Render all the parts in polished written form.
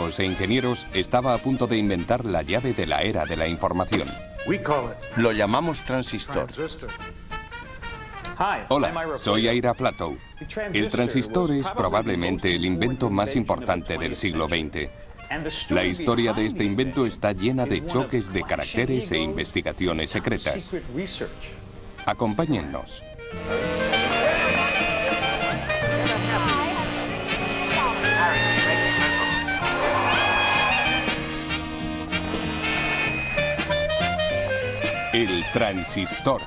científicos e ingenieros estaba a punto de inventar la llave de la era de la información. Lo llamamos transistor. Hola, soy Ira Flatow. El transistor es probablemente el invento más importante del siglo XX. La historia de este invento está llena de choques de caracteres e investigaciones secretas. Acompáñennos. El transistor.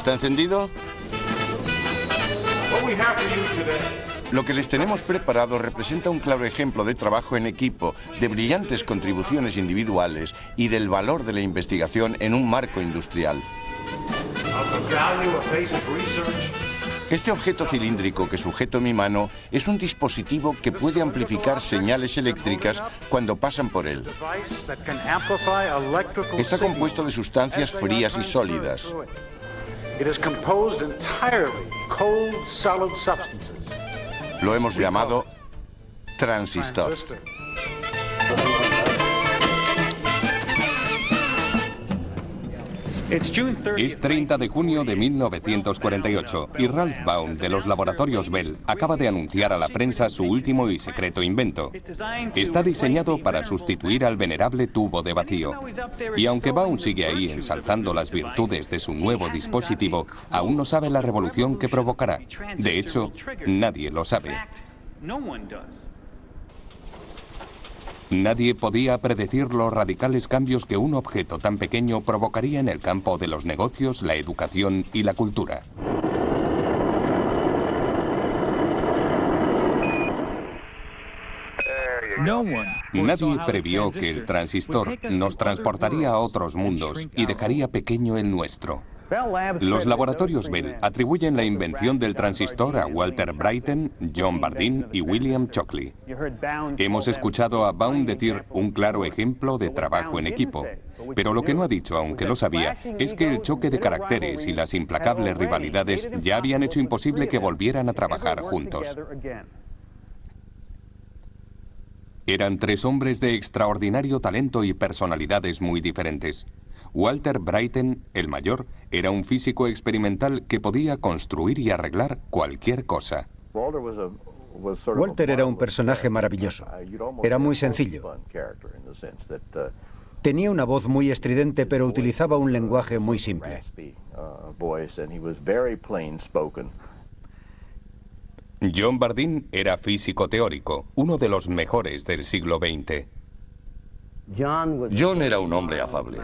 ¿Está encendido? Lo que les tenemos preparado representa un claro ejemplo de trabajo en equipo, de brillantes contribuciones individuales y del valor de la investigación en un marco industrial. Este objeto cilíndrico que sujeto en mi mano es un dispositivo que puede amplificar señales eléctricas cuando pasan por él. Está compuesto de sustancias frías y sólidas. Lo hemos llamado transistor. Es 30 de junio de 1948 y Ralph Baum de los laboratorios Bell acaba de anunciar a la prensa su último y secreto invento. Está diseñado para sustituir al venerable tubo de vacío. Y aunque Baum sigue ahí ensalzando las virtudes de su nuevo dispositivo, aún no sabe la revolución que provocará. De hecho, nadie lo sabe. Nadie podía predecir los radicales cambios que un objeto tan pequeño provocaría en el campo de los negocios, la educación y la cultura. Nadie previó que el transistor nos transportaría a otros mundos y dejaría pequeño el nuestro. Los laboratorios Bell atribuyen la invención del transistor a Walter Brattain, John Bardeen y William Shockley. Hemos escuchado a Baum decir un claro ejemplo de trabajo en equipo, pero lo que no ha dicho, aunque lo sabía, es que el choque de caracteres y las implacables rivalidades ya habían hecho imposible que volvieran a trabajar juntos. Eran tres hombres de extraordinario talento y personalidades muy diferentes. Walter Brattain, el mayor, era un físico experimental que podía construir y arreglar cualquier cosa. Walter era un personaje maravilloso. Era muy sencillo. Tenía una voz muy estridente, pero utilizaba un lenguaje muy simple. John Bardeen era físico teórico, uno de los mejores del siglo XX. John era un hombre afable.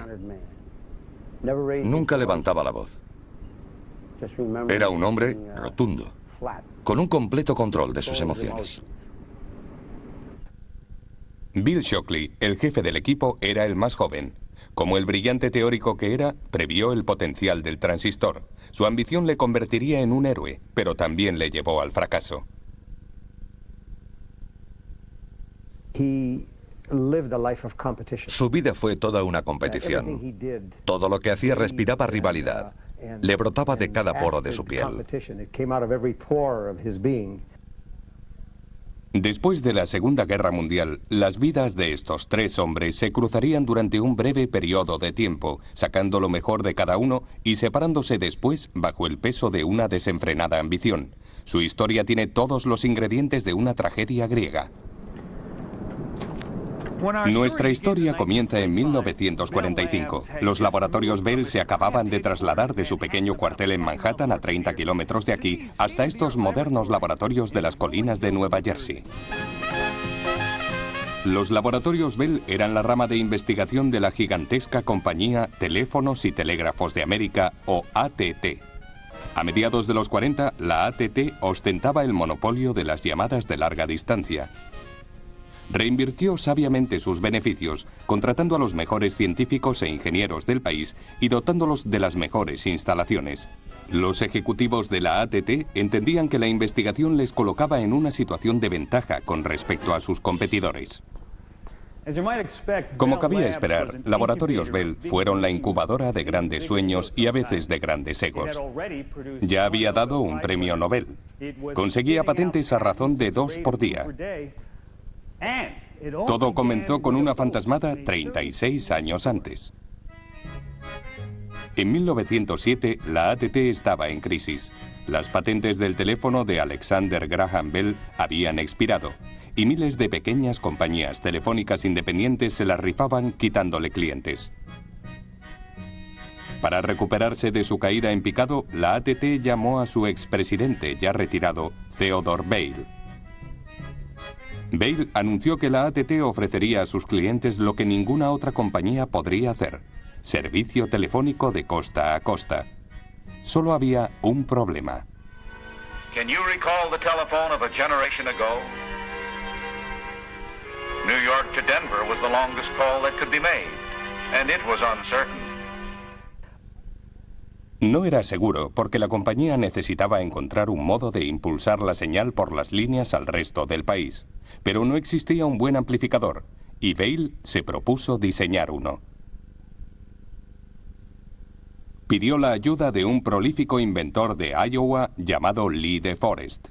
Nunca levantaba la voz. Era un hombre rotundo, con un completo control de sus emociones. Bill Shockley, el jefe del equipo, era el más joven. Como el brillante teórico que era, previó el potencial del transistor. Su ambición le convertiría en un héroe, pero también le llevó al fracaso. Su vida fue toda una competición. Todo lo que hacía respiraba rivalidad. Le brotaba de cada poro de su piel. Después de la Segunda Guerra Mundial, las vidas de estos tres hombres se cruzarían durante un breve periodo de tiempo, sacando lo mejor de cada uno y separándose después bajo el peso de una desenfrenada ambición. Su historia tiene todos los ingredientes de una tragedia griega. Nuestra historia comienza en 1945. Los laboratorios Bell se acababan de trasladar de su pequeño cuartel en Manhattan, a 30 kilómetros de aquí, hasta estos modernos laboratorios de las colinas de Nueva Jersey. Los laboratorios Bell eran la rama de investigación de la gigantesca compañía Teléfonos y Telégrafos de América, o AT&T. A mediados de los 40, la AT&T ostentaba el monopolio de las llamadas de larga distancia. reinvirtió sabiamente sus beneficios, contratando a los mejores científicos e ingenieros del país y dotándolos de las mejores instalaciones. Los ejecutivos de la AT&T entendían que la investigación les colocaba en una situación de ventaja con respecto a sus competidores. Como cabía esperar, Laboratorios Bell fueron la incubadora de grandes sueños y a veces de grandes egos. Ya había dado un premio Nobel. Conseguía patentes a razón de 2 por día. Todo comenzó con una fantasmada 36 años antes. En 1907, la AT&T estaba en crisis. Las patentes del teléfono de Alexander Graham Bell habían expirado y miles de pequeñas compañías telefónicas independientes se las rifaban quitándole clientes. Para recuperarse de su caída en picado, la AT&T llamó a su expresidente, ya retirado, Theodore Vail. Vail anunció que la AT&T ofrecería a sus clientes lo que ninguna otra compañía podría hacer: servicio telefónico de costa a costa. Solo había un problema. Can you recall the telephone of a generation ago? New York to Denver was the longest call that could be made, and it was uncertain. No era seguro porque la compañía necesitaba encontrar un modo de impulsar la señal por las líneas al resto del país. Pero no existía un buen amplificador, y Vail se propuso diseñar uno. Pidió la ayuda de un prolífico inventor de Iowa llamado Lee DeForest.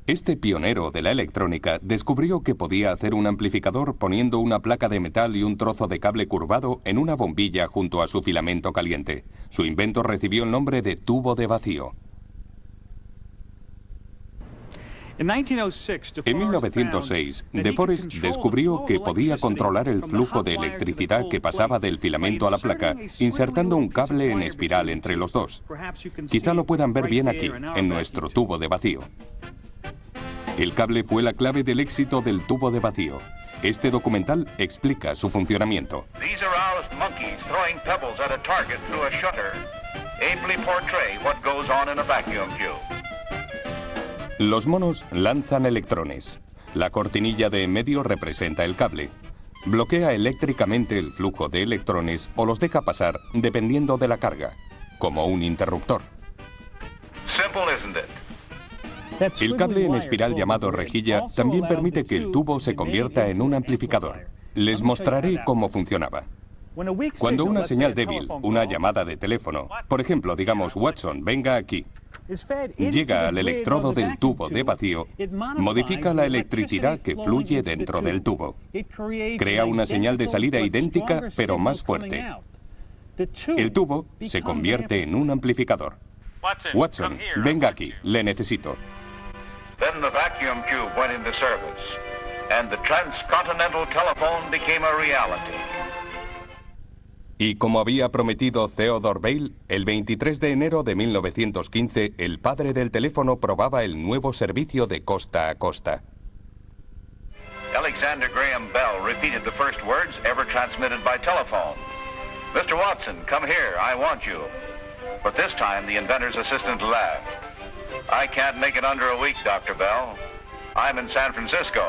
Este pionero de la electrónica descubrió que podía hacer un amplificador poniendo una placa de metal y un trozo de cable curvado en una bombilla junto a su filamento caliente. Su invento recibió el nombre de tubo de vacío. En 1906, DeForest descubrió que podía controlar el flujo de electricidad que pasaba del filamento a la placa, insertando un cable en espiral entre los dos. Quizá lo puedan ver bien aquí, en nuestro tubo de vacío. El cable fue la clave del éxito del tubo de vacío. Este documental explica su funcionamiento. These aroused monkeys throwing pebbles at a target through a shutter ably portray what goes on in a vacuum tube. Los monos lanzan electrones. La cortinilla de en medio representa el cable. Bloquea eléctricamente el flujo de electrones o los deja pasar dependiendo de la carga, como un interruptor. Simple, isn't it? El cable en espiral llamado rejilla también permite que el tubo se convierta en un amplificador. Les mostraré cómo funcionaba. Cuando una señal débil, una llamada de teléfono, por ejemplo, digamos Watson, venga aquí, llega al electrodo del tubo de vacío, modifica la electricidad que fluye dentro del tubo. Crea una señal de salida idéntica, pero más fuerte. El tubo se convierte en un amplificador. Watson, venga aquí, le necesito. Then the vacuum tube went into service, and the transcontinental telephone became a reality. Y como había prometido Theodore Vail, el 23 de enero de 1915, el padre del teléfono probaba el nuevo servicio de costa a costa. Alexander Graham Bell repeated the first words ever transmitted by telephone. Mr. Watson, come here, I want you. But this time the inventor's assistant laughed. I can't make it under a week, Dr. Bell. I'm in San Francisco.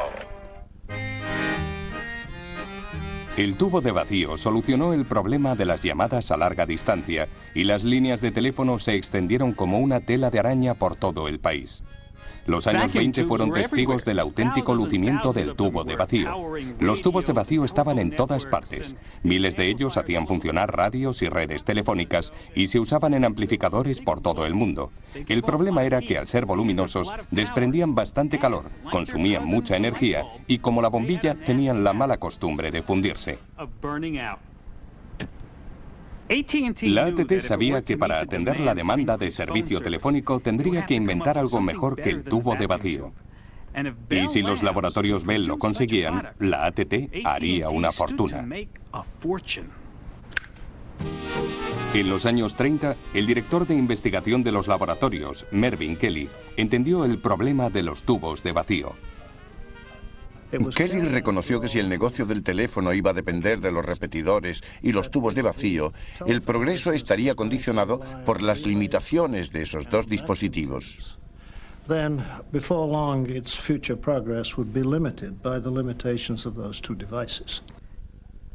El tubo de vacío solucionó el problema de las llamadas a larga distancia y las líneas de teléfono se extendieron como una tela de araña por todo el país. Los años 20 fueron testigos del auténtico lucimiento del tubo de vacío. Los tubos de vacío estaban en todas partes. Miles de ellos hacían funcionar radios y redes telefónicas y se usaban en amplificadores por todo el mundo. El problema era que al ser voluminosos desprendían bastante calor, consumían mucha energía y como la bombilla tenían la mala costumbre de fundirse. La AT&T sabía que para atender la demanda de servicio telefónico tendría que inventar algo mejor que el tubo de vacío. Y si los laboratorios Bell lo conseguían, la AT&T haría una fortuna. En los años 30, el director de investigación de los laboratorios, Mervyn Kelly, entendió el problema de los tubos de vacío. Kelly reconoció que si el negocio del teléfono iba a depender de los repetidores y los tubos de vacío, el progreso estaría condicionado por las limitaciones de esos dos dispositivos. then before long its future progress would be limited by the limitations of those two devices.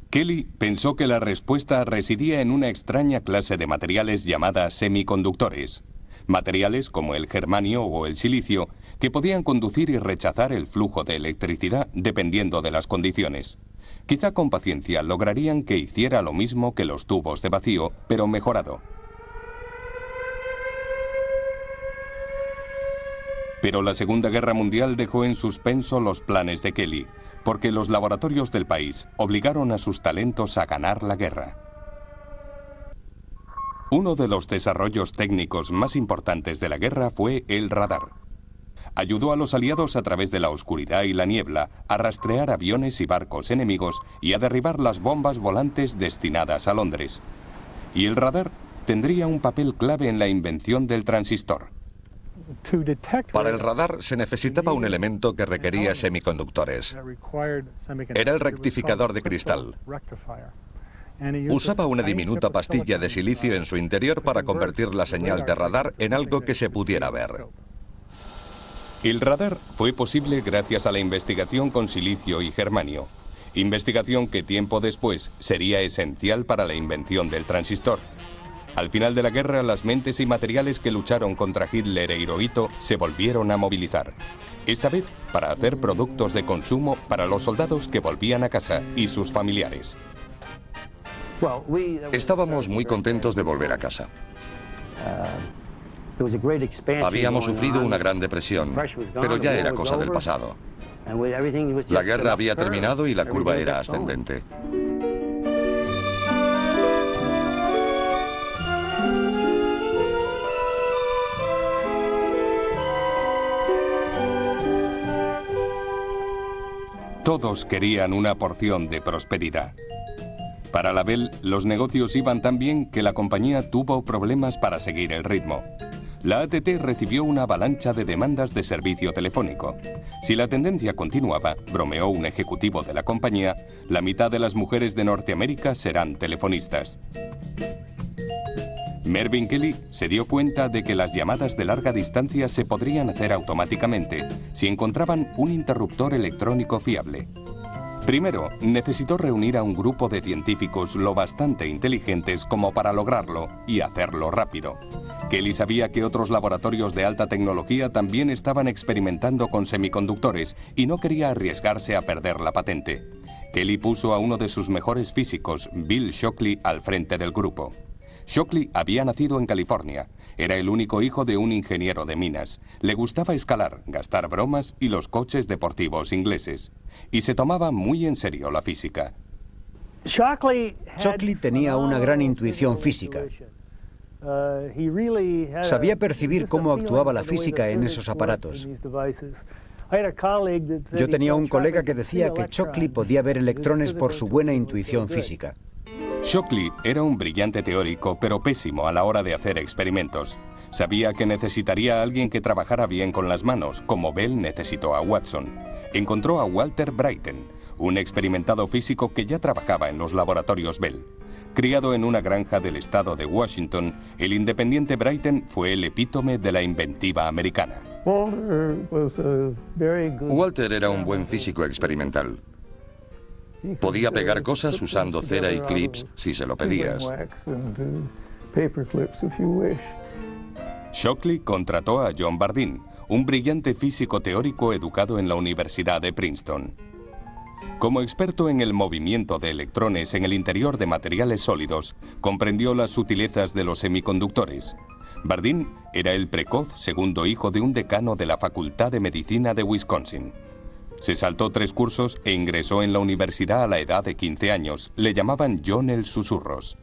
Kelly pensó que la respuesta residía en una extraña clase de materiales llamadas semiconductores. Materiales como el germanio o el silicio que podían conducir y rechazar el flujo de electricidad dependiendo de las condiciones. Quizá con paciencia lograrían que hiciera lo mismo que los tubos de vacío, pero mejorado. Pero la Segunda Guerra Mundial dejó en suspenso los planes de Kelly, porque los laboratorios del país obligaron a sus talentos a ganar la guerra. Uno de los desarrollos técnicos más importantes de la guerra fue el radar. Ayudó a los aliados a través de la oscuridad y la niebla a rastrear aviones y barcos enemigos y a derribar las bombas volantes destinadas a Londres. Y el radar tendría un papel clave en la invención del transistor. Para el radar se necesitaba un elemento que requería semiconductores. Era el rectificador de cristal. Usaba una diminuta pastilla de silicio en su interior para convertir la señal de radar en algo que se pudiera ver. El radar fue posible gracias a la investigación con silicio y germanio, investigación que tiempo después sería esencial para la invención del transistor. Al final de la guerra, las mentes y materiales que lucharon contra Hitler e Hirohito se volvieron a movilizar. Esta vez para hacer productos de consumo para los soldados que volvían a casa y sus familiares. Estábamos muy contentos de volver a casa. Habíamos sufrido una gran depresión, pero ya era cosa del pasado. La guerra había terminado y la curva era ascendente. Todos querían una porción de prosperidad. Para la Bell, los negocios iban tan bien que la compañía tuvo problemas para seguir el ritmo. La AT&T recibió una avalancha de demandas de servicio telefónico. Si la tendencia continuaba, bromeó un ejecutivo de la compañía, la mitad de las mujeres de Norteamérica serán telefonistas. Mervyn Kelly se dio cuenta de que las llamadas de larga distancia se podrían hacer automáticamente si encontraban un interruptor electrónico fiable. Primero, necesitó reunir a un grupo de científicos lo bastante inteligentes como para lograrlo y hacerlo rápido. Kelly sabía que otros laboratorios de alta tecnología también estaban experimentando con semiconductores y no quería arriesgarse a perder la patente. Kelly puso a uno de sus mejores físicos, Bill Shockley, al frente del grupo. Shockley había nacido en California. Era el único hijo de un ingeniero de minas. Le gustaba escalar, gastar bromas y los coches deportivos ingleses. Y se tomaba muy en serio la física. Shockley tenía una gran intuición física. Sabía percibir cómo actuaba la física en esos aparatos. Yo tenía un colega que decía que Shockley podía ver electrones por su buena intuición física. Shockley era un brillante teórico, pero pésimo a la hora de hacer experimentos. Sabía que necesitaría a alguien que trabajara bien con las manos, como Bell necesitó a Watson. Encontró a Walter Brattain, un experimentado físico que ya trabajaba en los laboratorios Bell. Criado en una granja del estado de Washington, el independiente Brattain fue el epítome de la inventiva americana. Walter era un buen físico experimental. Podía pegar cosas usando cera y clips si se lo pedías. Shockley contrató a John Bardeen, un brillante físico teórico educado en la Universidad de Princeton. Como experto en el movimiento de electrones en el interior de materiales sólidos, comprendió las sutilezas de los semiconductores. Bardeen era el precoz segundo hijo de un decano de la Facultad de Medicina de Wisconsin. Se saltó 3 cursos e ingresó en la universidad a la edad de 15 años. Le llamaban John el Susurros.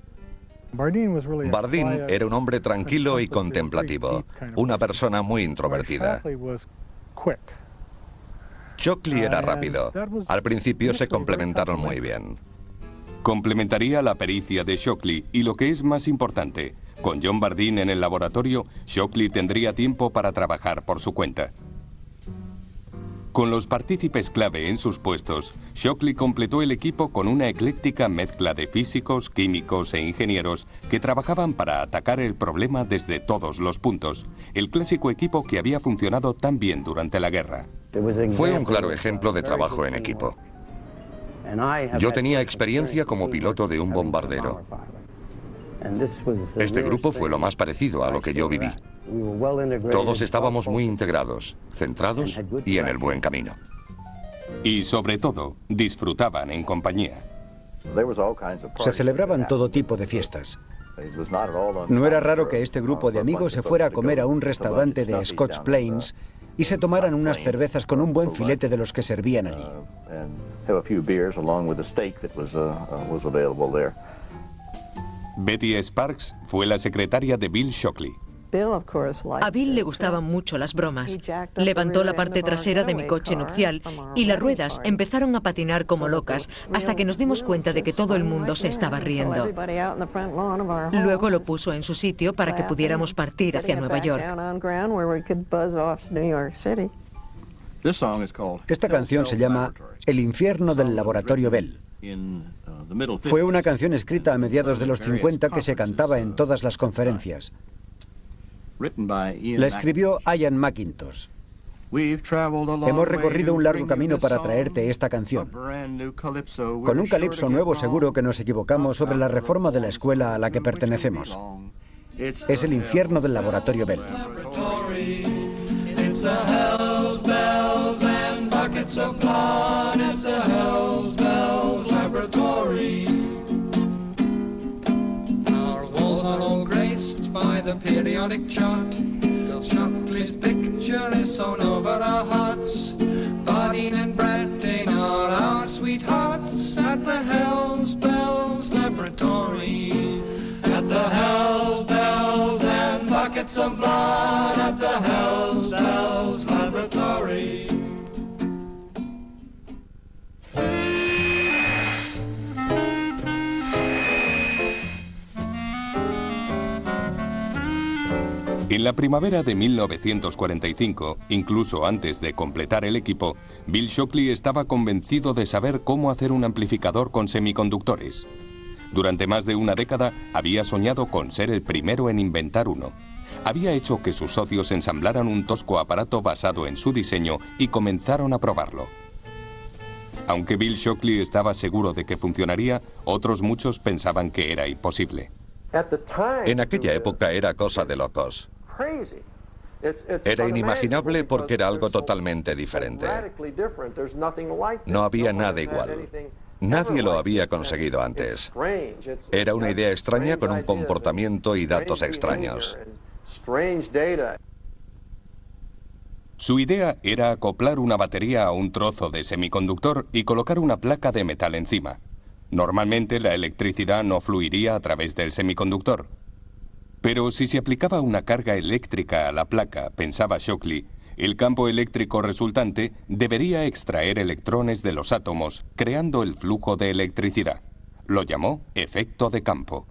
Bardeen era un hombre tranquilo y contemplativo, una persona muy introvertida. Shockley era rápido. Al principio se complementaron muy bien. Complementaría la pericia de Shockley y lo que es más importante, con John Bardeen en el laboratorio, Shockley tendría tiempo para trabajar por su cuenta. Con los partícipes clave en sus puestos, Shockley completó el equipo con una ecléctica mezcla de físicos, químicos e ingenieros que trabajaban para atacar el problema desde todos los puntos, el clásico equipo que había funcionado tan bien durante la guerra. Fue un claro ejemplo de trabajo en equipo. Yo tenía experiencia como piloto de un bombardero. Este grupo fue lo más parecido a lo que yo viví. Todos estábamos muy integrados, centrados y en el buen camino. Y sobre todo, disfrutaban en compañía. Se celebraban todo tipo de fiestas. No era raro que este grupo de amigos se fuera a comer a un restaurante de Scotch Plains y se tomaran unas cervezas con un buen filete de los que servían allí. Betty Sparks fue la secretaria de Bill Shockley. A Bill le gustaban mucho las bromas. Levantó la parte trasera de mi coche nupcial y las ruedas empezaron a patinar como locas hasta que nos dimos cuenta de que todo el mundo se estaba riendo. Luego lo puso en su sitio para que pudiéramos partir hacia Nueva York. Esta canción se llama El infierno del laboratorio Bell. Fue una canción escrita a mediados de los 50 que se cantaba en todas las conferencias. La escribió Ian McIntosh. Hemos recorrido un largo camino para traerte esta canción. Con un calipso nuevo seguro que nos equivocamos sobre la reforma de la escuela a la que pertenecemos. Es el infierno del laboratorio Bell. By the periodic chart, Bill Shockley's picture is sewn over our hearts. Bardeen and Bradeen are our sweethearts at the Hells Bells Laboratory. At the Hells Bells and buckets of blood at the Hells Bells Laboratory. En la primavera de 1945, incluso antes de completar el equipo, Bill Shockley estaba convencido de saber cómo hacer un amplificador con semiconductores. Durante más de una década había soñado con ser el primero en inventar uno. Había hecho que sus socios ensamblaran un tosco aparato basado en su diseño y comenzaron a probarlo. Aunque Bill Shockley estaba seguro de que funcionaría, otros muchos pensaban que era imposible. En aquella época era cosa de locos. Era inimaginable porque era algo totalmente diferente. No había nada igual. Nadie lo había conseguido antes. Era una idea extraña con un comportamiento y datos extraños. Su idea era acoplar una batería a un trozo de semiconductor y colocar una placa de metal encima. Normalmente la electricidad no fluiría a través del semiconductor. Pero si se aplicaba una carga eléctrica a la placa, pensaba Shockley, el campo eléctrico resultante debería extraer electrones de los átomos, creando el flujo de electricidad. Lo llamó efecto de campo.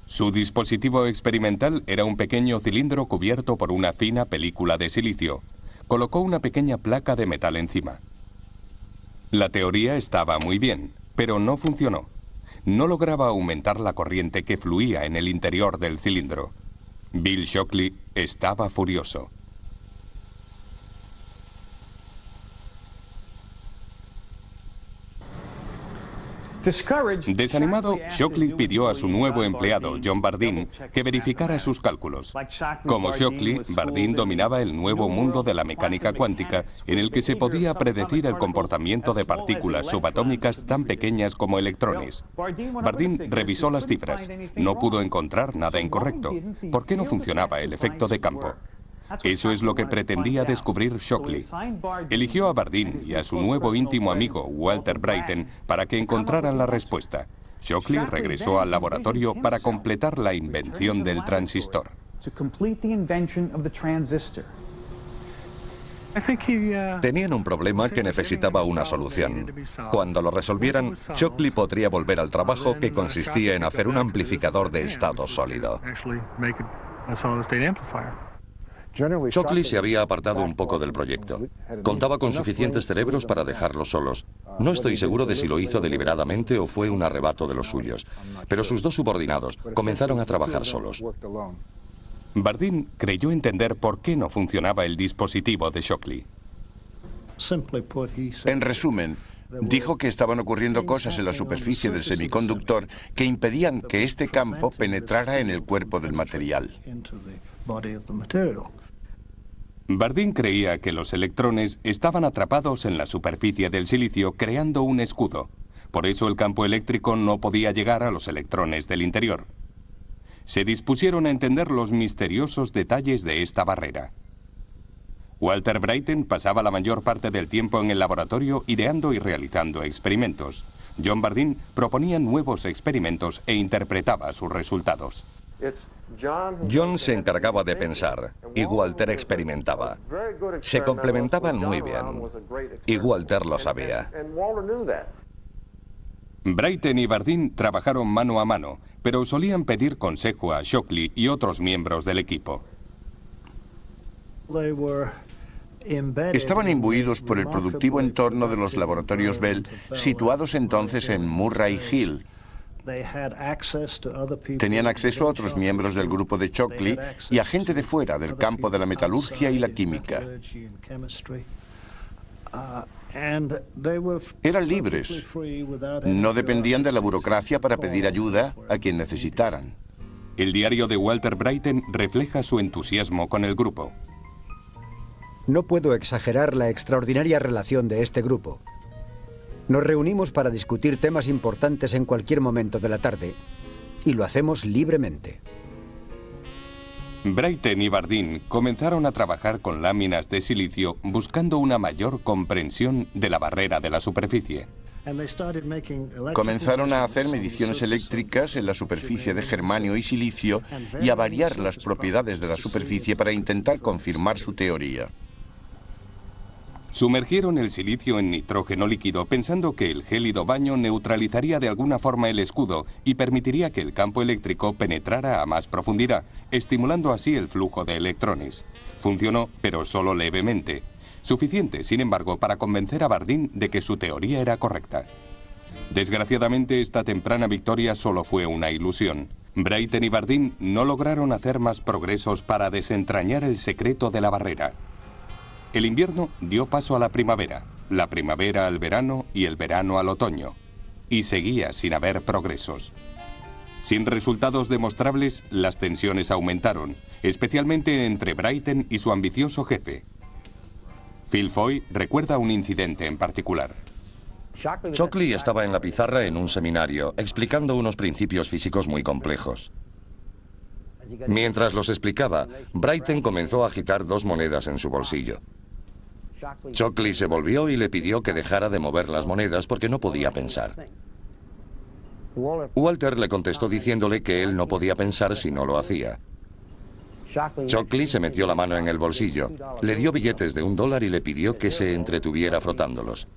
Su dispositivo experimental era un pequeño cilindro cubierto por una fina película de silicio. Colocó una pequeña placa de metal encima. La teoría estaba muy bien, pero no funcionó. No lograba aumentar la corriente que fluía en el interior del cilindro. Bill Shockley estaba furioso. Desanimado, Shockley pidió a su nuevo empleado, John Bardeen, que verificara sus cálculos. Como Shockley, Bardeen dominaba el nuevo mundo de la mecánica cuántica, en el que se podía predecir el comportamiento de partículas subatómicas tan pequeñas como electrones. Bardeen revisó las cifras. No pudo encontrar nada incorrecto. ¿Por qué no funcionaba el efecto de campo? Eso es lo que pretendía descubrir Shockley. Eligió a Bardeen y a su nuevo íntimo amigo, Walter Brattain, para que encontraran la respuesta. Shockley regresó al laboratorio para completar la invención del transistor. Tenían un problema que necesitaba una solución. Cuando lo resolvieran, Shockley podría volver al trabajo que consistía en hacer un amplificador de estado sólido. Shockley se había apartado un poco del proyecto. Contaba con suficientes cerebros para dejarlos solos. No estoy seguro de si lo hizo deliberadamente o fue un arrebato de los suyos, pero sus dos subordinados comenzaron a trabajar solos. Bardeen creyó entender por qué no funcionaba el dispositivo de Shockley. En resumen, dijo que estaban ocurriendo cosas en la superficie del semiconductor que impedían que este campo penetrara en el cuerpo del material. Bardeen creía que los electrones estaban atrapados en la superficie del silicio creando un escudo. Por eso el campo eléctrico no podía llegar a los electrones del interior. Se dispusieron a entender los misteriosos detalles de esta barrera. Walter Brattain pasaba la mayor parte del tiempo en el laboratorio ideando y realizando experimentos. John Bardeen proponía nuevos experimentos e interpretaba sus resultados. John se encargaba de pensar y Walter experimentaba. Se complementaban muy bien y Walter lo sabía. Brattain y Bardeen trabajaron mano a mano, pero solían pedir consejo a Shockley y otros miembros del equipo. Estaban imbuidos por el productivo entorno de los laboratorios Bell, situados entonces en Murray Hill. Tenían acceso a otros miembros del grupo de Shockley y a gente de fuera del campo de la metalurgia y la química. Eran libres. No dependían de la burocracia para pedir ayuda a quien necesitaran. El diario de Walter Brattain refleja su entusiasmo con el grupo. No puedo exagerar la extraordinaria relación de este grupo. Nos reunimos para discutir temas importantes en cualquier momento de la tarde y lo hacemos libremente. Brattain y Bardeen comenzaron a trabajar con láminas de silicio buscando una mayor comprensión de la barrera de la superficie. Comenzaron a hacer mediciones eléctricas en la superficie de germanio y silicio y a variar las propiedades de la superficie para intentar confirmar su teoría. Sumergieron el silicio en nitrógeno líquido pensando que el gélido baño neutralizaría de alguna forma el escudo y permitiría que el campo eléctrico penetrara a más profundidad, estimulando así el flujo de electrones. Funcionó, pero solo levemente. Suficiente, sin embargo, para convencer a Bardeen de que su teoría era correcta. Desgraciadamente, esta temprana victoria solo fue una ilusión. Brattain y Bardeen no lograron hacer más progresos para desentrañar el secreto de la barrera. El invierno dio paso a la primavera al verano y el verano al otoño, y seguía sin haber progresos. Sin resultados demostrables, las tensiones aumentaron, especialmente entre Brattain y su ambicioso jefe. Phil Foy recuerda un incidente en particular. Shockley estaba en la pizarra en un seminario, explicando unos principios físicos muy complejos. Mientras los explicaba, Brattain comenzó a agitar dos monedas en su bolsillo. Shockley se volvió y le pidió que dejara de mover las monedas porque no podía pensar. Walter le contestó diciéndole que él no podía pensar si no lo hacía. Shockley se metió la mano en el bolsillo, le dio billetes de $1 y le pidió que se entretuviera frotándolos.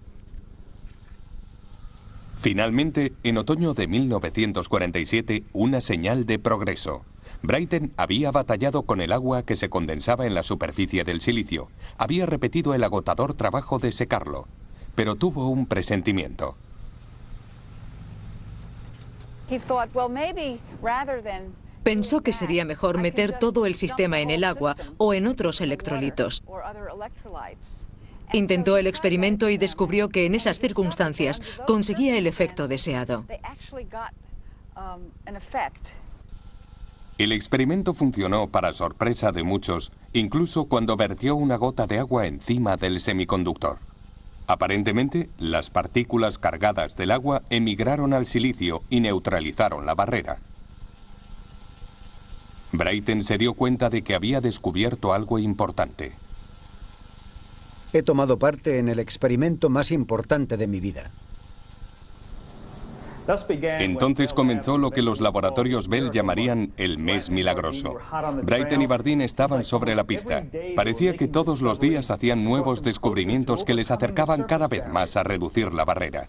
Finalmente, en otoño de 1947, una señal de progreso. Brattain había batallado con el agua que se condensaba en la superficie del silicio. Había repetido el agotador trabajo de secarlo, pero tuvo un presentimiento. Pensó que sería mejor meter todo el sistema en el agua o en otros electrolitos. Intentó el experimento y descubrió que en esas circunstancias conseguía el efecto deseado. El experimento funcionó para sorpresa de muchos, incluso cuando vertió una gota de agua encima del semiconductor. Aparentemente, las partículas cargadas del agua emigraron al silicio y neutralizaron la barrera. Brattain se dio cuenta de que había descubierto algo importante. He tomado parte en el experimento más importante de mi vida. Entonces comenzó lo que los laboratorios Bell llamarían el mes milagroso. Brattain y Bardeen estaban sobre la pista. Parecía que todos los días hacían nuevos descubrimientos que les acercaban cada vez más a reducir la barrera.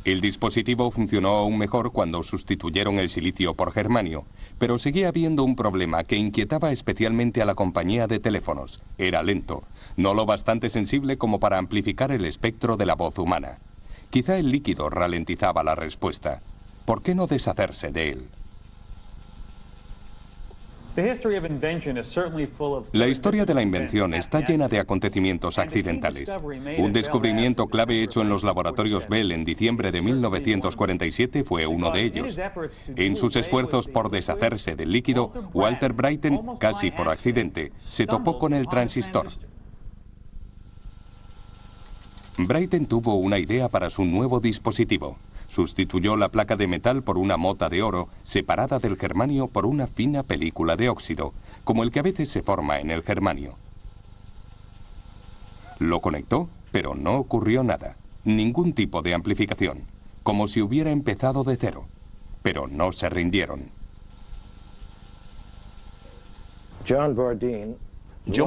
El dispositivo funcionó aún mejor cuando sustituyeron el silicio por germanio, pero seguía habiendo un problema que inquietaba especialmente a la compañía de teléfonos. Era lento, no lo bastante sensible como para amplificar el espectro de la voz humana. Quizá el líquido ralentizaba la respuesta. ¿Por qué no deshacerse de él? La historia de la invención está llena de acontecimientos accidentales. Un descubrimiento clave hecho en los laboratorios Bell en diciembre de 1947 fue uno de ellos. En sus esfuerzos por deshacerse del líquido, Walter Brattain, casi por accidente, se topó con el transistor. Brattain tuvo una idea para su nuevo dispositivo. Sustituyó la placa de metal por una mota de oro, separada del germanio por una fina película de óxido, como el que a veces se forma en el germanio. Lo conectó, pero no ocurrió nada. Ningún tipo de amplificación. Como si hubiera empezado de cero. Pero no se rindieron. John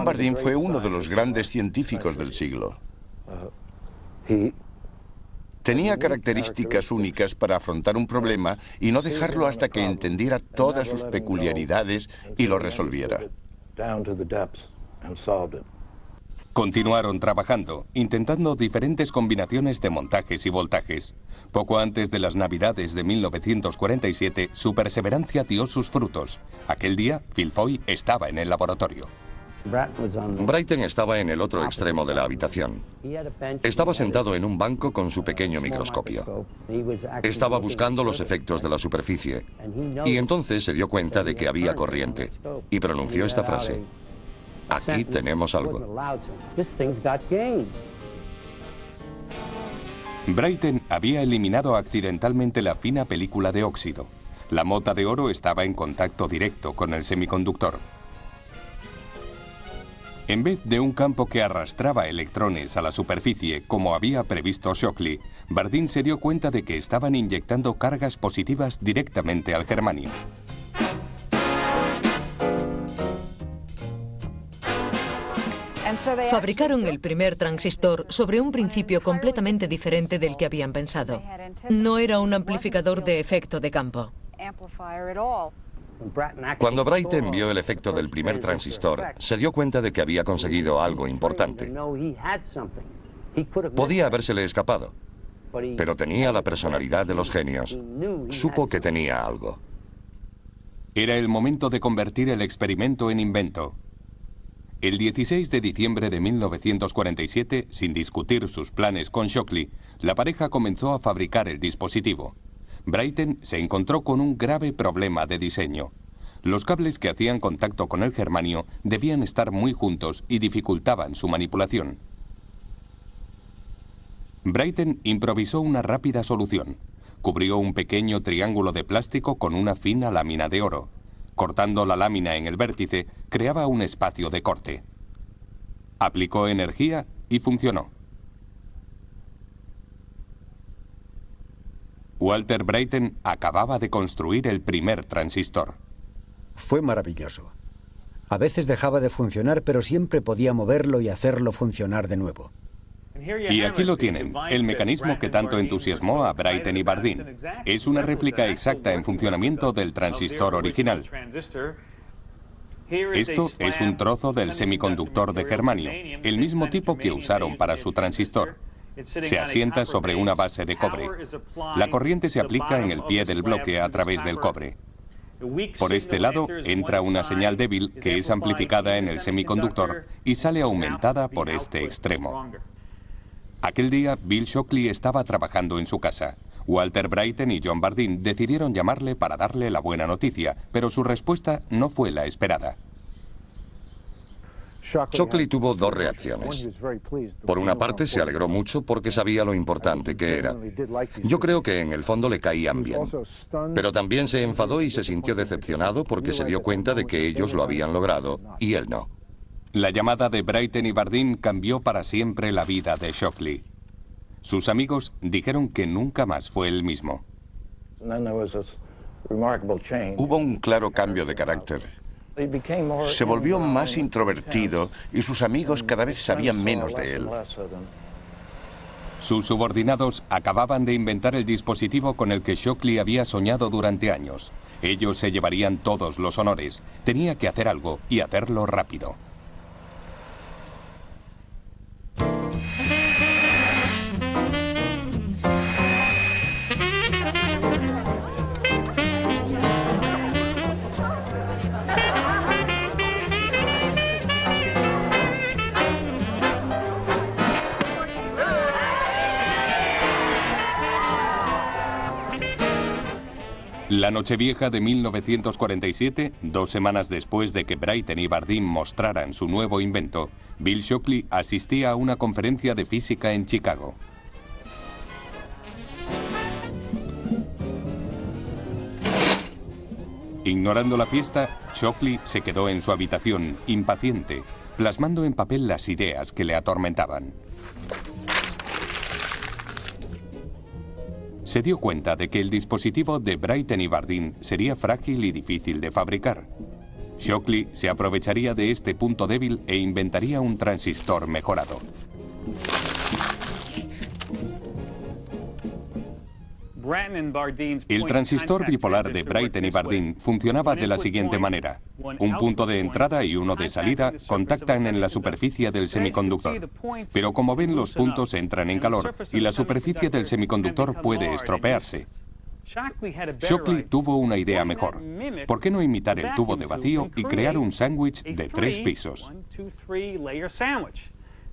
Bardeen fue uno de los grandes científicos del siglo. Tenía características únicas para afrontar un problema y no dejarlo hasta que entendiera todas sus peculiaridades y lo resolviera. Continuaron trabajando, intentando diferentes combinaciones de montajes y voltajes. Poco antes de las Navidades de 1947, su perseverancia dio sus frutos. Aquel día, Phil Foy estaba en el laboratorio. Brattain estaba en el otro extremo de la habitación. Estaba sentado en un banco con su pequeño microscopio. Estaba buscando los efectos de la superficie. Y entonces se dio cuenta de que había corriente. Y pronunció esta frase. Aquí tenemos algo. Brattain había eliminado accidentalmente la fina película de óxido. La mota de oro estaba en contacto directo con el semiconductor. En vez de un campo que arrastraba electrones a la superficie, como había previsto Shockley, Bardeen se dio cuenta de que estaban inyectando cargas positivas directamente al germanio. Fabricaron el primer transistor sobre un principio completamente diferente del que habían pensado. No era un amplificador de efecto de campo. Cuando Brattain vio el efecto del primer transistor, se dio cuenta de que había conseguido algo importante. Podía habérsele escapado, pero tenía la personalidad de los genios. Supo que tenía algo. Era el momento de convertir el experimento en invento. El 16 de diciembre de 1947, sin discutir sus planes con Shockley, la pareja comenzó a fabricar el dispositivo. Brattain se encontró con un grave problema de diseño. Los cables que hacían contacto con el germanio debían estar muy juntos y dificultaban su manipulación. Brattain improvisó una rápida solución. Cubrió un pequeño triángulo de plástico con una fina lámina de oro. Cortando la lámina en el vértice, creaba un espacio de corte. Aplicó energía y funcionó. Walter Brattain acababa de construir el primer transistor. Fue maravilloso. A veces dejaba de funcionar, pero siempre podía moverlo y hacerlo funcionar de nuevo. Y aquí lo tienen, el mecanismo que tanto entusiasmó a Brattain y Bardeen. Es una réplica exacta en funcionamiento del transistor original. Esto es un trozo del semiconductor de germanio, el mismo tipo que usaron para su transistor. Se asienta sobre una base de cobre. La corriente se aplica en el pie del bloque a través del cobre. Por este lado entra una señal débil que es amplificada en el semiconductor y sale aumentada por este extremo. Aquel día, Bill Shockley estaba trabajando en su casa. Walter Brattain y John Bardeen decidieron llamarle para darle la buena noticia, pero su respuesta no fue la esperada. Shockley tuvo dos reacciones. Por una parte, se alegró mucho porque sabía lo importante que era. Yo creo que en el fondo le caían bien. Pero también se enfadó y se sintió decepcionado porque se dio cuenta de que ellos lo habían logrado y él no. La llamada de Brattain y Bardeen cambió para siempre la vida de Shockley. Sus amigos dijeron que nunca más fue el mismo. Hubo un claro cambio de carácter. Se volvió más introvertido y sus amigos cada vez sabían menos de él. Sus subordinados acababan de inventar el dispositivo con el que Shockley había soñado durante años. Ellos se llevarían todos los honores. Tenía que hacer algo y hacerlo rápido. La Nochevieja de 1947, 2 semanas después de que Brattain y Bardeen mostraran su nuevo invento, Bill Shockley asistía a una conferencia de física en Chicago. Ignorando la fiesta, Shockley se quedó en su habitación, impaciente, plasmando en papel las ideas que le atormentaban. Se dio cuenta de que el dispositivo de Brattain y Bardeen sería frágil y difícil de fabricar. Shockley se aprovecharía de este punto débil e inventaría un transistor mejorado. El transistor bipolar de Brattain y Bardeen funcionaba de la siguiente manera. Un punto de entrada y uno de salida contactan en la superficie del semiconductor. Pero como ven, los puntos entran en calor y la superficie del semiconductor puede estropearse. Shockley tuvo una idea mejor. ¿Por qué no imitar el tubo de vacío y crear un sándwich de 3 pisos?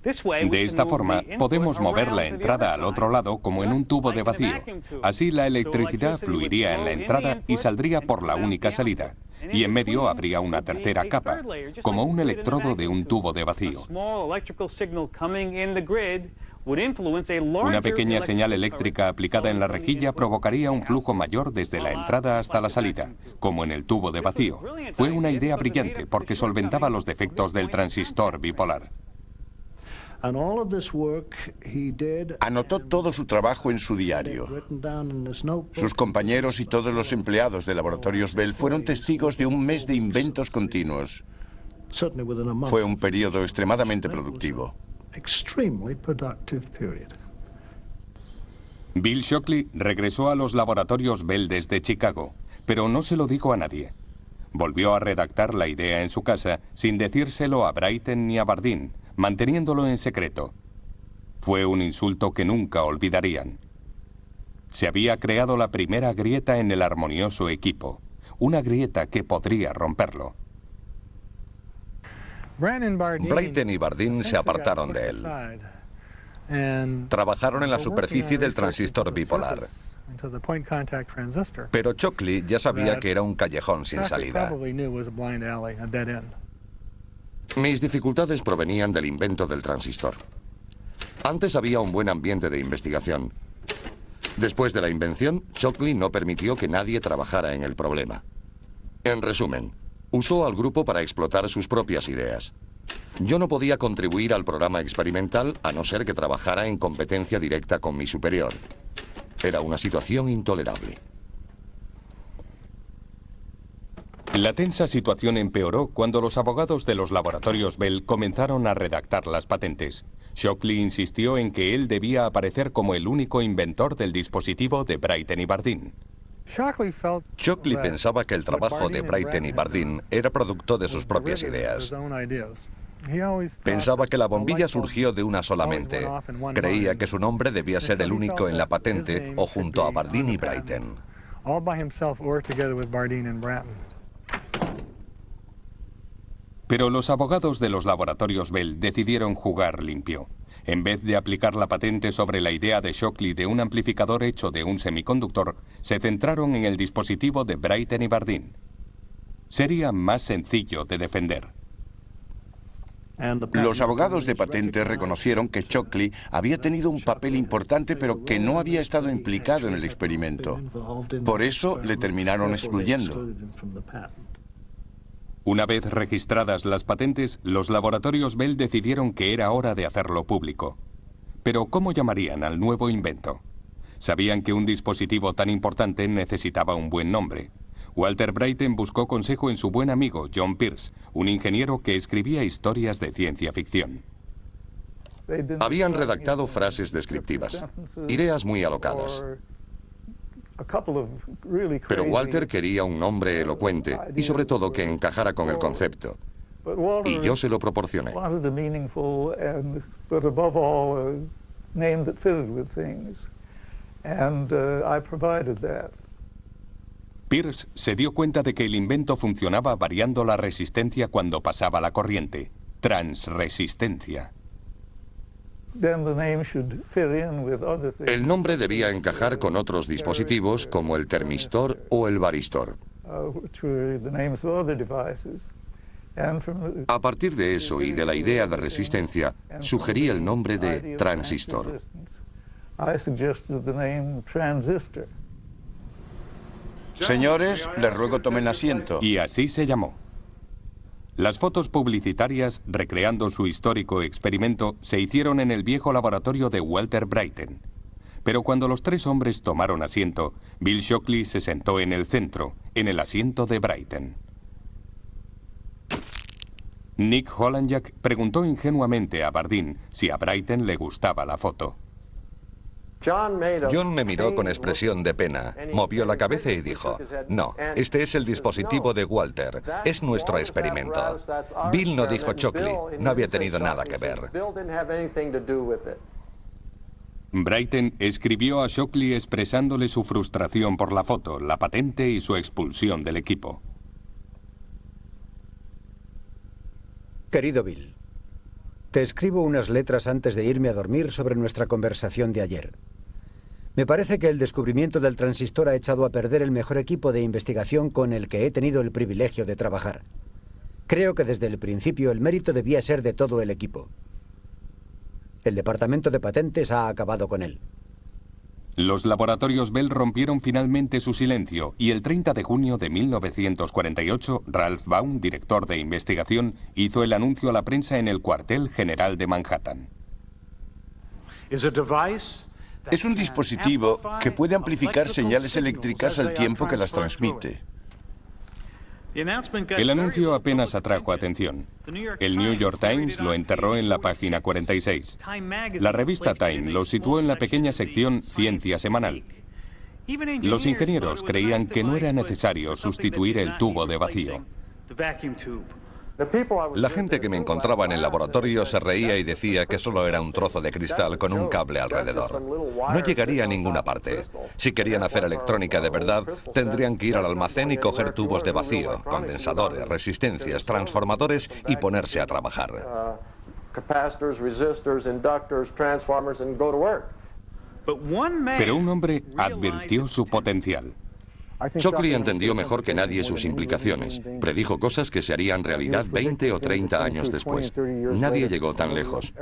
De esta forma, podemos mover la entrada al otro lado como en un tubo de vacío. Así la electricidad fluiría en la entrada y saldría por la única salida. Y en medio habría una tercera capa, como un electrodo de un tubo de vacío. Una pequeña señal eléctrica aplicada en la rejilla provocaría un flujo mayor desde la entrada hasta la salida, como en el tubo de vacío. Fue una idea brillante porque solventaba los defectos del transistor bipolar. Anotó todo su trabajo en su diario. Sus compañeros y todos los empleados de Laboratorios Bell fueron testigos de un mes de inventos continuos. Fue un periodo extremadamente productivo. Bill Shockley regresó a los Laboratorios Bell desde Chicago, pero no se lo dijo a nadie. Volvió a redactar la idea en su casa sin decírselo a Brattain ni a Bardeen, manteniéndolo en secreto. Fue un insulto que nunca olvidarían. Se había creado la primera grieta en el armonioso equipo, una grieta que podría romperlo. Brattain y Bardeen se apartaron de él. Trabajaron en la superficie del transistor bipolar. Pero Shockley ya sabía que era un callejón sin salida. Mis dificultades provenían del invento del transistor. Antes había un buen ambiente de investigación. Después de la invención, Shockley no permitió que nadie trabajara en el problema. En resumen, usó al grupo para explotar sus propias ideas. Yo no podía contribuir al programa experimental a no ser que trabajara en competencia directa con mi superior. Era una situación intolerable. La tensa situación empeoró cuando los abogados de los Laboratorios Bell comenzaron a redactar las patentes. Shockley insistió en que él debía aparecer como el único inventor del dispositivo de Brattain y Bardeen. Shockley pensaba que el trabajo de Brattain y Bardeen era producto de sus propias ideas. Pensaba que la bombilla surgió de una sola mente. Creía que su nombre debía ser el único en la patente o junto a Bardeen y Brattain. Pero los abogados de los Laboratorios Bell decidieron jugar limpio. En vez de aplicar la patente sobre la idea de Shockley de un amplificador hecho de un semiconductor, se centraron en el dispositivo de Brattain y Bardeen. Sería más sencillo de defender. Los abogados de patente reconocieron que Shockley había tenido un papel importante, pero que no había estado implicado en el experimento. Por eso le terminaron excluyendo. Una vez registradas las patentes, los Laboratorios Bell decidieron que era hora de hacerlo público. Pero ¿cómo llamarían al nuevo invento? Sabían que un dispositivo tan importante necesitaba un buen nombre. Walter Brattain buscó consejo en su buen amigo John Pierce, un ingeniero que escribía historias de ciencia ficción. Habían redactado frases descriptivas, ideas muy alocadas. Pero Walter quería un nombre elocuente y sobre todo que encajara con el concepto. Y yo se lo proporcioné. Pierce se dio cuenta de que el invento funcionaba variando la resistencia cuando pasaba la corriente. Transresistencia. El nombre debía encajar con otros dispositivos como el termistor o el varistor. A partir de eso y de la idea de resistencia, sugerí el nombre de transistor. Señores, les ruego tomen asiento. Y así se llamó. Las fotos publicitarias, recreando su histórico experimento, se hicieron en el viejo laboratorio de Walter Brattain. Pero cuando los tres hombres tomaron asiento, Bill Shockley se sentó en el centro, en el asiento de Brattain. Nick Hollanjak preguntó ingenuamente a Bardeen si a Brattain le gustaba la foto. John me miró con expresión de pena, movió la cabeza y dijo, no, este es el dispositivo de Walter, es nuestro experimento. Bill no dijo Shockley, no había tenido nada que ver. Brattain escribió a Shockley expresándole su frustración por la foto, la patente y su expulsión del equipo. Querido Bill, te escribo unas letras antes de irme a dormir sobre nuestra conversación de ayer. Me parece que el descubrimiento del transistor ha echado a perder el mejor equipo de investigación con el que he tenido el privilegio de trabajar. Creo que desde el principio el mérito debía ser de todo el equipo. El departamento de patentes ha acabado con él. Los laboratorios Bell rompieron finalmente su silencio y el 30 de junio de 1948, Ralph Baum, director de investigación, hizo el anuncio a la prensa en el cuartel general de Manhattan. Es un dispositivo que puede amplificar señales eléctricas al tiempo que las transmite. El anuncio apenas atrajo atención. El New York Times lo enterró en la página 46. La revista Time lo situó en la pequeña sección Ciencia Semanal. Los ingenieros creían que no era necesario sustituir el tubo de vacío. La gente que me encontraba en el laboratorio se reía y decía que solo era un trozo de cristal con un cable alrededor. No llegaría a ninguna parte. Si querían hacer electrónica de verdad, tendrían que ir al almacén y coger tubos de vacío, condensadores, resistencias, transformadores y ponerse a trabajar. Pero un hombre advirtió su potencial. Shockley entendió mejor que nadie sus implicaciones. Predijo cosas que se harían realidad 20 o 30 años después. Nadie llegó tan lejos.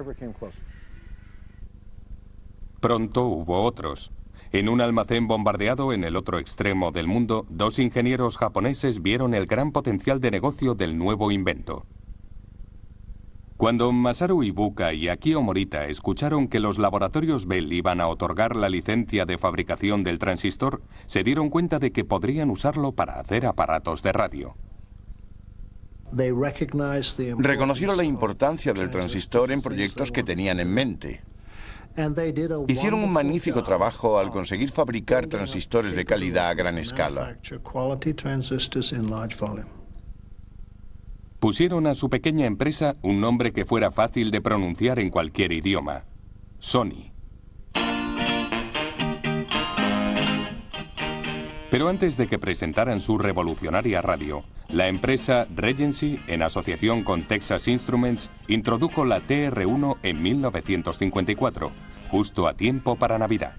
Pronto hubo otros. En un almacén bombardeado en el otro extremo del mundo, dos ingenieros japoneses vieron el gran potencial de negocio del nuevo invento. Cuando Masaru Ibuka y Akio Morita escucharon que los laboratorios Bell iban a otorgar la licencia de fabricación del transistor, se dieron cuenta de que podrían usarlo para hacer aparatos de radio. Reconocieron la importancia del transistor en proyectos que tenían en mente. Hicieron un magnífico trabajo al conseguir fabricar transistores de calidad a gran escala. Pusieron a su pequeña empresa un nombre que fuera fácil de pronunciar en cualquier idioma: Sony. Pero antes de que presentaran su revolucionaria radio, la empresa Regency, en asociación con Texas Instruments, introdujo la TR-1 en 1954, justo a tiempo para Navidad.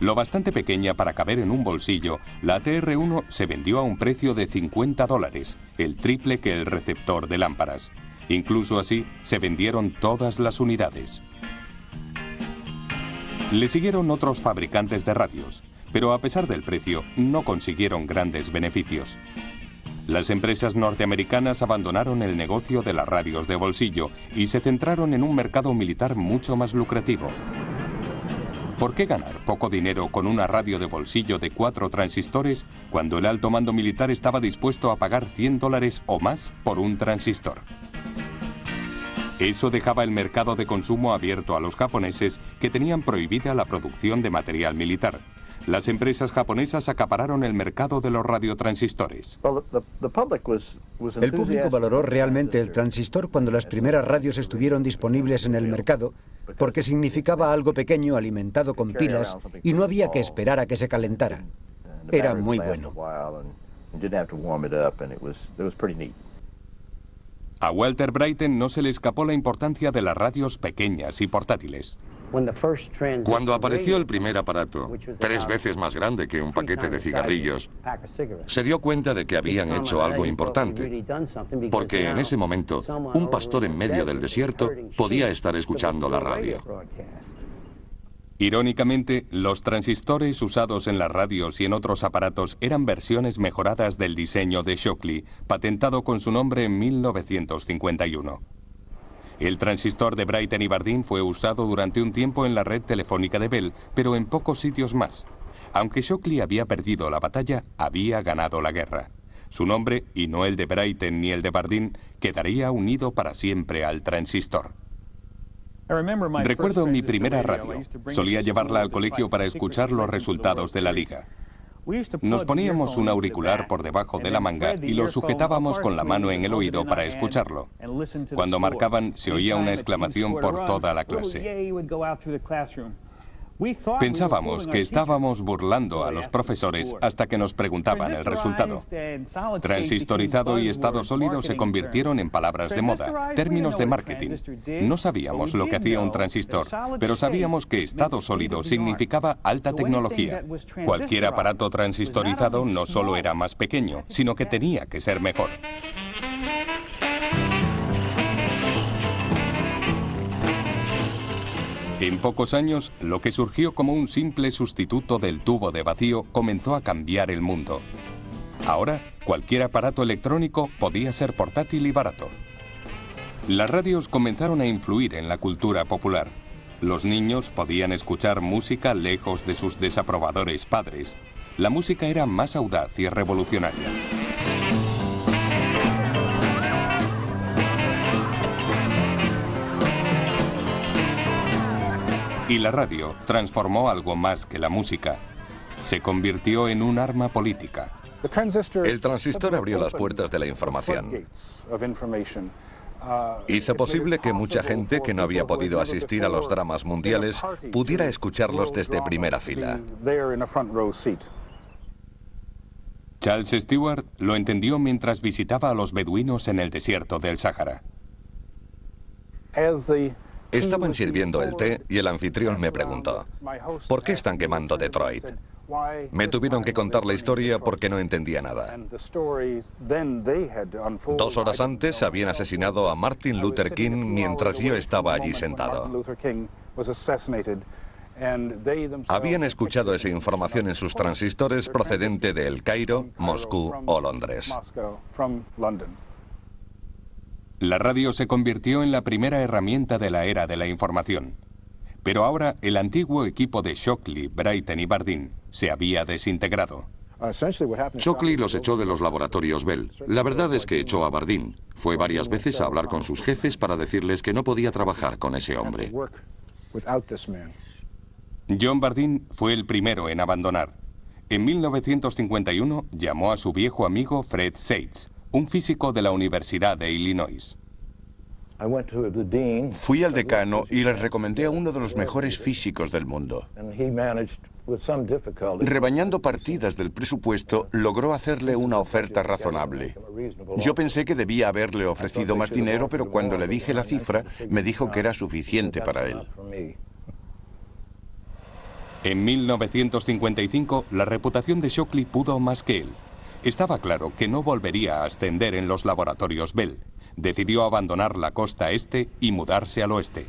Lo bastante pequeña para caber en un bolsillo, la TR-1 se vendió a un precio de $50, el triple que el receptor de lámparas. Incluso así, se vendieron todas las unidades. Le siguieron otros fabricantes de radios, pero a pesar del precio, no consiguieron grandes beneficios. Las empresas norteamericanas abandonaron el negocio de las radios de bolsillo y se centraron en un mercado militar mucho más lucrativo. ¿Por qué ganar poco dinero con una radio de bolsillo de 4 transistores cuando el alto mando militar estaba dispuesto a pagar $100 o más por un transistor? Eso dejaba el mercado de consumo abierto a los japoneses, que tenían prohibida la producción de material militar. Las empresas japonesas acapararon el mercado de los radiotransistores. El público valoró realmente el transistor cuando las primeras radios estuvieron disponibles en el mercado, porque significaba algo pequeño alimentado con pilas y no había que esperar a que se calentara. Era muy bueno. A Walter Bryton no se le escapó la importancia de las radios pequeñas y portátiles. Cuando apareció el primer aparato, 3 veces más grande que un paquete de cigarrillos, se dio cuenta de que habían hecho algo importante, porque en ese momento, un pastor en medio del desierto podía estar escuchando la radio. Irónicamente, los transistores usados en las radios y en otros aparatos eran versiones mejoradas del diseño de Shockley, patentado con su nombre en 1951. El transistor de Bryton y Bardeen fue usado durante un tiempo en la red telefónica de Bell, pero en pocos sitios más. Aunque Shockley había perdido la batalla, había ganado la guerra. Su nombre, y no el de Bryton ni el de Bardeen, quedaría unido para siempre al transistor. Recuerdo mi primera radio. Solía llevarla al colegio para escuchar los resultados de la liga. Nos poníamos un auricular por debajo de la manga y lo sujetábamos con la mano en el oído para escucharlo. Cuando marcaban, se oía una exclamación por toda la clase. Pensábamos que estábamos burlando a los profesores hasta que nos preguntaban el resultado. Transistorizado y estado sólido se convirtieron en palabras de moda, términos de marketing. No sabíamos lo que hacía un transistor, pero sabíamos que estado sólido significaba alta tecnología. Cualquier aparato transistorizado no solo era más pequeño, sino que tenía que ser mejor. En pocos años, lo que surgió como un simple sustituto del tubo de vacío comenzó a cambiar el mundo. Ahora, cualquier aparato electrónico podía ser portátil y barato. Las radios comenzaron a influir en la cultura popular. Los niños podían escuchar música lejos de sus desaprobadores padres. La música era más audaz y revolucionaria. Y la radio transformó algo más que la música. Se convirtió en un arma política. El transistor abrió las puertas de la información. Hizo posible que mucha gente que no había podido asistir a los dramas mundiales pudiera escucharlos desde primera fila. Charles Stewart lo entendió mientras visitaba a los beduinos en el desierto del Sáhara. Estaban sirviendo el té y el anfitrión me preguntó, ¿por qué están quemando Detroit? Me tuvieron que contar la historia porque no entendía nada. 2 horas antes habían asesinado a Martin Luther King mientras yo estaba allí sentado. Habían escuchado esa información en sus transistores procedente de El Cairo, Moscú o Londres. La radio se convirtió en la primera herramienta de la era de la información. Pero ahora el antiguo equipo de Shockley, Bryton y Bardeen se había desintegrado. Shockley los echó de los laboratorios Bell. La verdad es que echó a Bardeen. Fue varias veces a hablar con sus jefes para decirles que no podía trabajar con ese hombre. John Bardeen fue el primero en abandonar. En 1951 llamó a su viejo amigo Fred Seitz, un físico de la Universidad de Illinois. Fui al decano y les recomendé a uno de los mejores físicos del mundo. Rebañando partidas del presupuesto, logró hacerle una oferta razonable. Yo pensé que debía haberle ofrecido más dinero, pero cuando le dije la cifra, me dijo que era suficiente para él. En 1955, la reputación de Shockley pudo más que él. Estaba claro que no volvería a ascender en los laboratorios Bell. Decidió abandonar la costa este y mudarse al oeste.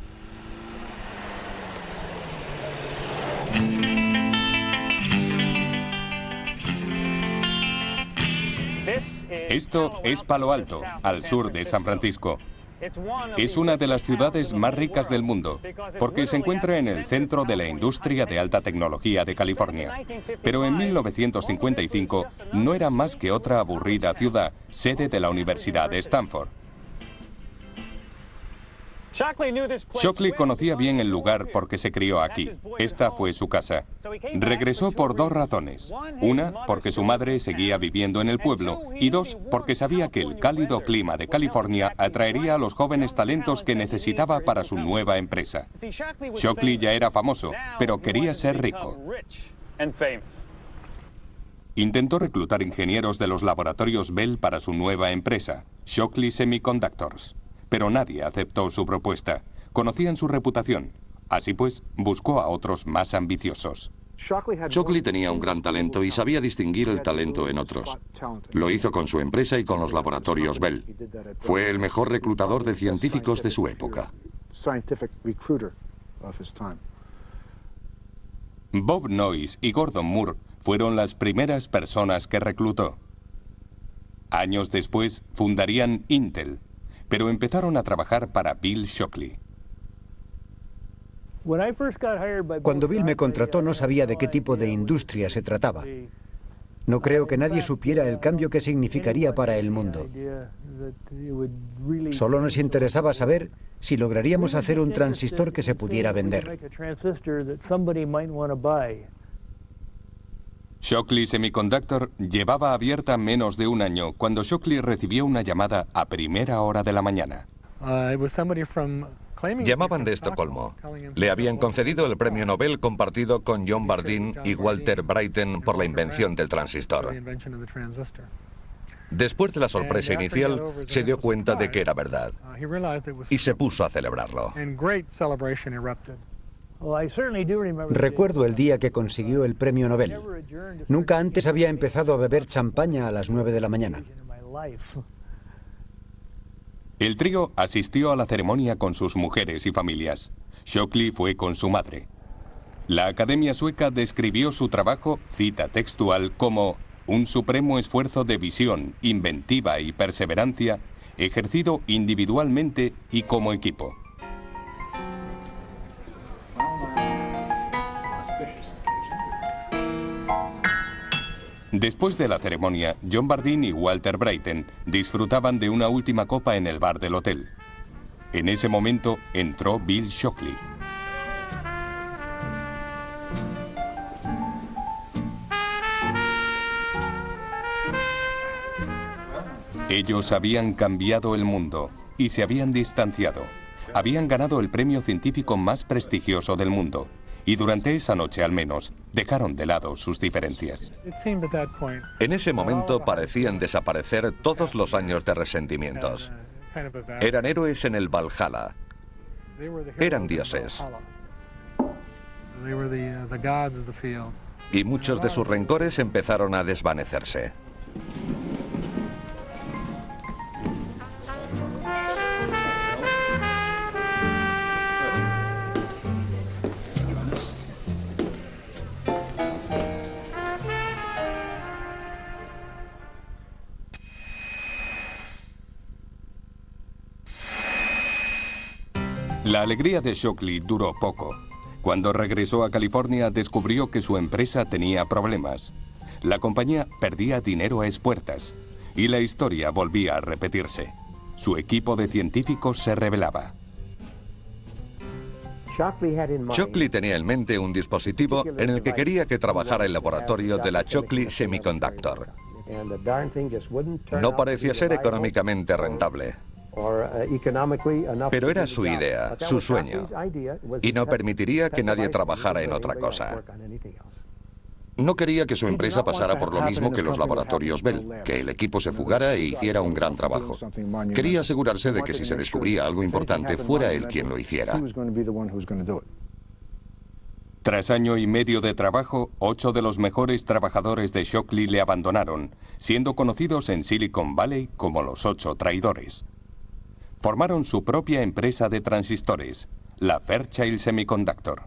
Esto es Palo Alto, al sur de San Francisco. Es una de las ciudades más ricas del mundo, porque se encuentra en el centro de la industria de alta tecnología de California. Pero en 1955 no era más que otra aburrida ciudad, sede de la Universidad de Stanford. Shockley conocía bien el lugar porque se crió aquí. Esta fue su casa. Regresó por dos razones. Una, porque su madre seguía viviendo en el pueblo, y dos, porque sabía que el cálido clima de California atraería a los jóvenes talentos que necesitaba para su nueva empresa. Shockley ya era famoso, pero quería ser rico. Intentó reclutar ingenieros de los laboratorios Bell para su nueva empresa, Shockley Semiconductors. Pero nadie aceptó su propuesta. Conocían su reputación. Así pues, buscó a otros más ambiciosos. Shockley tenía un gran talento y sabía distinguir el talento en otros. Lo hizo con su empresa y con los laboratorios Bell. Fue el mejor reclutador de científicos de su época. Bob Noyce y Gordon Moore fueron las primeras personas que reclutó. Años después fundarían Intel, pero empezaron a trabajar para Bill Shockley. Cuando Bill me contrató no sabía de qué tipo de industria se trataba. No creo que nadie supiera el cambio que significaría para el mundo. Solo nos interesaba saber si lograríamos hacer un transistor que se pudiera vender. Shockley Semiconductor llevaba abierta menos de un año cuando Shockley recibió una llamada a primera hora de la mañana. Llamaban de Estocolmo. Le habían concedido el premio Nobel compartido con John Bardeen y Walter Brattain por la invención del transistor. Después de la sorpresa inicial, se dio cuenta de que era verdad y se puso a celebrarlo. Recuerdo el día que consiguió el premio Nobel. Nunca antes había empezado a beber champaña a las 9 de la mañana. El trío asistió a la ceremonia con sus mujeres y familias. Shockley fue con su madre. La Academia Sueca describió su trabajo, cita textual, como un supremo esfuerzo de visión, inventiva y perseverancia, ejercido individualmente y como equipo. Después de la ceremonia, John Bardeen y Walter Brattain disfrutaban de una última copa en el bar del hotel. En ese momento entró Bill Shockley. Ellos habían cambiado el mundo y se habían distanciado. Habían ganado el premio científico más prestigioso del mundo. Y durante esa noche, al menos, dejaron de lado sus diferencias. En ese momento parecían desaparecer todos los años de resentimientos. Eran héroes en el Valhalla. Eran dioses. Y muchos de sus rencores empezaron a desvanecerse. La alegría de Shockley duró poco. Cuando regresó a California descubrió que su empresa tenía problemas. La compañía perdía dinero a espuertas y la historia volvía a repetirse. Su equipo de científicos se rebelaba. Shockley tenía en mente un dispositivo en el que quería que trabajara el laboratorio de la Shockley Semiconductor. No parecía ser económicamente rentable. Pero era su idea, su sueño, y no permitiría que nadie trabajara en otra cosa. No quería que su empresa pasara por lo mismo que los laboratorios Bell, que el equipo se fugara e hiciera un gran trabajo. Quería asegurarse de que si se descubría algo importante, fuera él quien lo hiciera. Tras año y medio de trabajo, 8 de los mejores trabajadores de Shockley le abandonaron, siendo conocidos en Silicon Valley como los 8 traidores. Formaron su propia empresa de transistores, la Fairchild Semiconductor.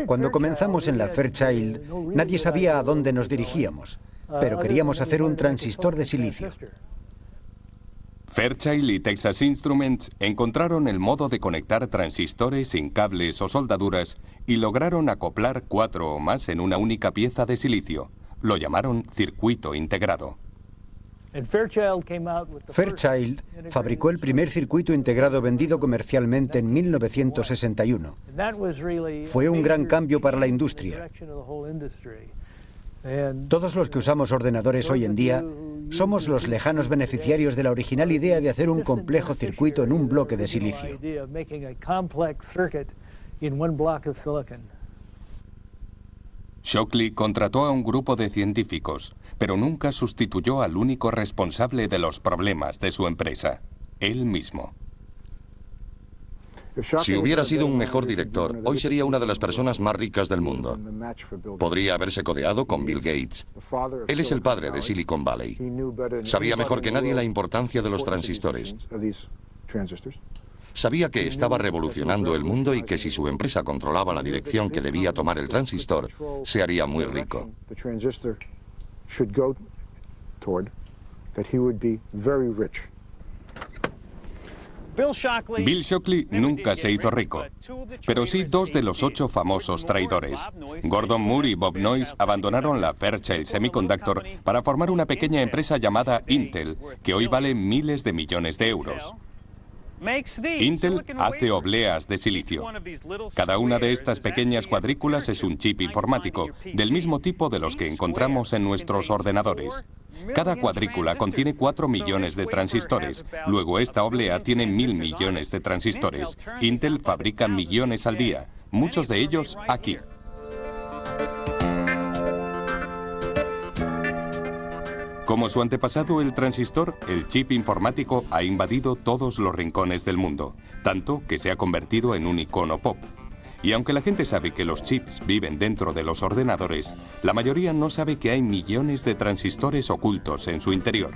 Cuando comenzamos en la Fairchild, nadie sabía a dónde nos dirigíamos, pero queríamos hacer un transistor de silicio. Fairchild y Texas Instruments encontraron el modo de conectar transistores sin cables o soldaduras y lograron acoplar 4 o más en una única pieza de silicio. Lo llamaron circuito integrado. Fairchild fabricó el primer circuito integrado vendido comercialmente en 1961. Fue un gran cambio para la industria. Todos los que usamos ordenadores hoy en día somos los lejanos beneficiarios de la original idea de hacer un complejo circuito en un bloque de silicio. Shockley contrató a un grupo de científicos, pero nunca sustituyó al único responsable de los problemas de su empresa, él mismo. Si hubiera sido un mejor director, hoy sería una de las personas más ricas del mundo. Podría haberse codeado con Bill Gates. Él es el padre de Silicon Valley. Sabía mejor que nadie la importancia de los transistores. Sabía que estaba revolucionando el mundo y que si su empresa controlaba la dirección que debía tomar el transistor, se haría muy rico. Bill Shockley nunca se hizo rico, pero sí dos de los 8 famosos traidores. Gordon Moore y Bob Noyce abandonaron la Fairchild Semiconductor para formar una pequeña empresa llamada Intel, que hoy vale miles de millones de euros. Intel hace obleas de silicio. Cada una de estas pequeñas cuadrículas es un chip informático, del mismo tipo de los que encontramos en nuestros ordenadores. Cada cuadrícula contiene 4 millones de transistores. Luego esta oblea tiene 1000 millones de transistores. Intel fabrica millones al día, muchos de ellos aquí. Como su antepasado el transistor, el chip informático ha invadido todos los rincones del mundo, tanto que se ha convertido en un icono pop. Y aunque la gente sabe que los chips viven dentro de los ordenadores, la mayoría no sabe que hay millones de transistores ocultos en su interior.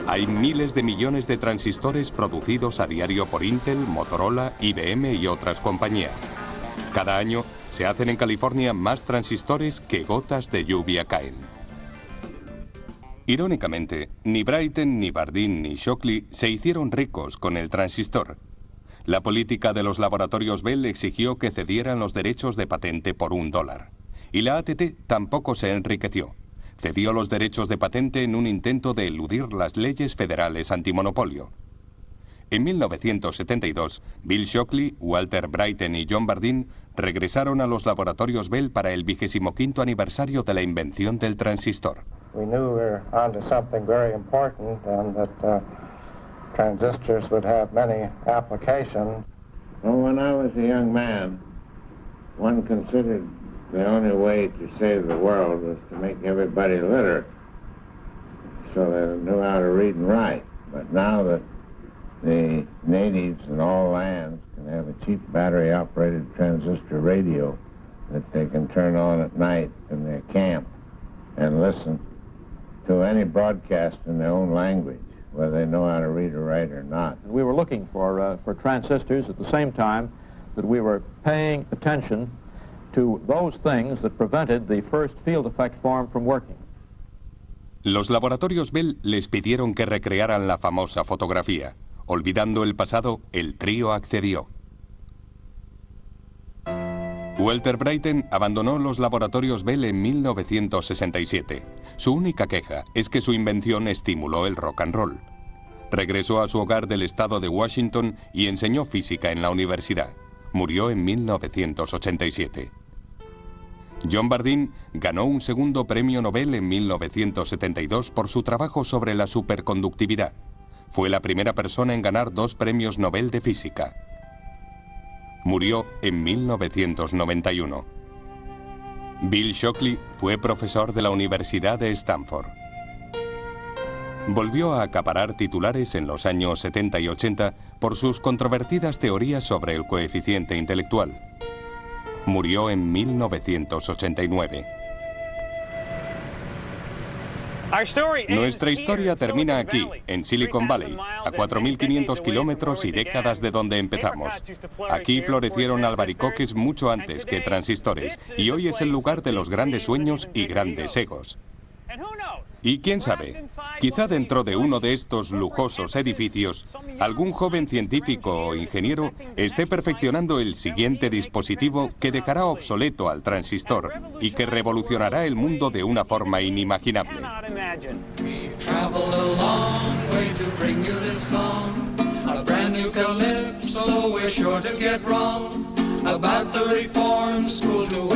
Hay miles de millones de transistores producidos a diario por Intel, Motorola, IBM y otras compañías. Cada año se hacen en California más transistores que gotas de lluvia caen. Irónicamente, ni Brighton, ni Bardeen, ni Shockley se hicieron ricos con el transistor. La política de los laboratorios Bell exigió que cedieran los derechos de patente por $1. Y la AT&T tampoco se enriqueció. Cedió los derechos de patente en un intento de eludir las leyes federales antimonopolio. En 1972, Bill Shockley, Walter Brighton y John Bardeen regresaron a los laboratorios Bell para el 25º aniversario de la invención del transistor. We knew we were onto something very important and that transistors would have many applications. Well, when I was a young man, one considered the only way to save the world was to make everybody literate so they knew how to read and write. But now that the natives in all lands can have a cheap battery-operated transistor radio that they can turn on at night in their camp and listen to any broadcast in their own language, whether they know how to read or write or not. We were looking for transistors at the same time that we were paying attention to those things that prevented the first field effect form from working. Los laboratorios Bell les pidieron que recrearan la famosa fotografía. Olvidando el pasado, el trío accedió. Walter Brighton abandonó los laboratorios Bell en 1967. Su única queja es que su invención estimuló el rock and roll. Regresó a su hogar del estado de Washington y enseñó física en la universidad. Murió en 1987. John Bardeen ganó un segundo premio Nobel en 1972 por su trabajo sobre la superconductividad. Fue la primera persona en ganar 2 premios Nobel de física. Murió en 1991. Bill Shockley fue profesor de la Universidad de Stanford. Volvió a acaparar titulares en los años 70 y 80 por sus controvertidas teorías sobre el coeficiente intelectual. Murió en 1989. Nuestra historia termina aquí, en Silicon Valley, a 4.500 kilómetros y décadas de donde empezamos. Aquí florecieron albaricoques mucho antes que transistores, y hoy es el lugar de los grandes sueños y grandes egos. Y quién sabe, quizá dentro de uno de estos lujosos edificios, algún joven científico o ingeniero esté perfeccionando el siguiente dispositivo que dejará obsoleto al transistor y que revolucionará el mundo de una forma inimaginable. About the reform school to